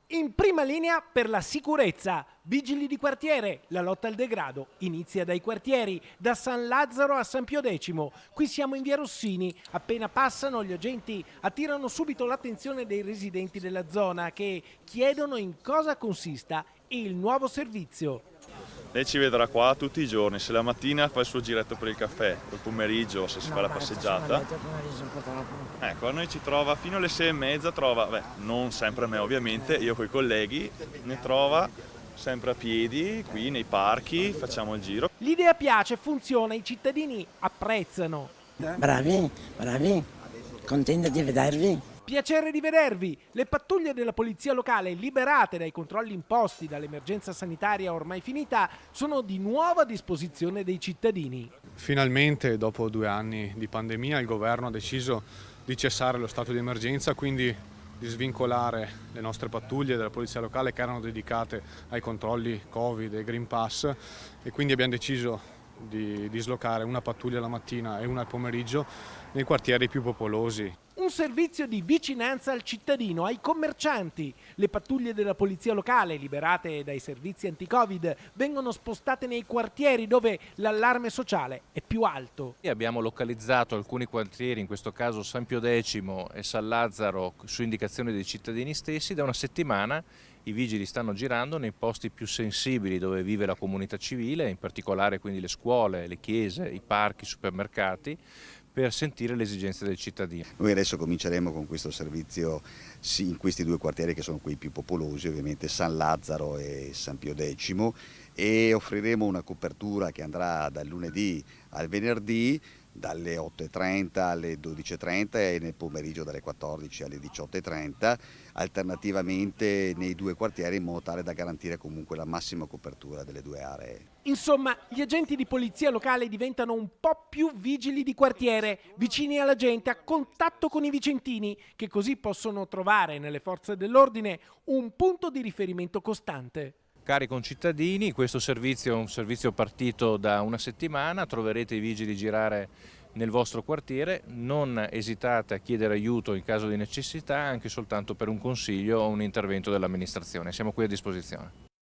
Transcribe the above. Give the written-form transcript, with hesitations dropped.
In prima linea per la sicurezza. Vigili di quartiere, la lotta al degrado inizia dai quartieri, da San Lazzaro a San Pio X. Qui siamo in via Rossini. Appena passano, gli agenti attirano subito l'attenzione dei residenti della zona che chiedono in cosa consista il nuovo servizio. Lei ci vedrà qua tutti i giorni, se la mattina fa il suo giretto per il caffè, il pomeriggio se si fa la passeggiata. Ecco, a noi ci trova fino alle 6:30, non sempre a me ovviamente, io coi colleghi, ne trova sempre a piedi, qui nei parchi, facciamo il giro. L'idea piace, funziona, i cittadini apprezzano. Bravi, bravi, contenta di vedervi. Piacere di vedervi! Le pattuglie della polizia locale, liberate dai controlli imposti dall'emergenza sanitaria ormai finita, sono di nuovo a disposizione dei cittadini. Finalmente, dopo 2 anni di pandemia, il governo ha deciso di cessare lo stato di emergenza, quindi di svincolare le nostre pattuglie della polizia locale che erano dedicate ai controlli Covid e Green Pass, e quindi abbiamo deciso di dislocare una pattuglia la mattina e una al pomeriggio nei quartieri più popolosi. Un servizio di vicinanza al cittadino, ai commercianti. Le pattuglie della polizia locale, liberate dai servizi anti-Covid, vengono spostate nei quartieri dove l'allarme sociale è più alto. Abbiamo localizzato alcuni quartieri, in questo caso San Pio X e San Lazzaro, su indicazione dei cittadini stessi. Da una settimana i vigili stanno girando nei posti più sensibili dove vive la comunità civile, in particolare quindi le scuole, le chiese, i parchi, i supermercati, per sentire le esigenze del cittadino. Noi adesso cominceremo con questo servizio in questi 2 quartieri che sono quelli più popolosi, ovviamente San Lazzaro e San Pio X, e offriremo una copertura che andrà dal lunedì al venerdì, dalle 8:30 alle 12:30 e nel pomeriggio dalle 14 alle 18:30, alternativamente nei 2 quartieri, in modo tale da garantire comunque la massima copertura delle 2 aree. Insomma, gli agenti di polizia locale diventano un po' più vigili di quartiere, vicini alla gente, a contatto con i vicentini, che così possono trovare nelle forze dell'ordine un punto di riferimento costante. Cari concittadini, questo servizio è un servizio partito da una settimana, troverete i vigili girare nel vostro quartiere, non esitate a chiedere aiuto in caso di necessità, anche soltanto per un consiglio o un intervento dell'amministrazione, siamo qui a disposizione.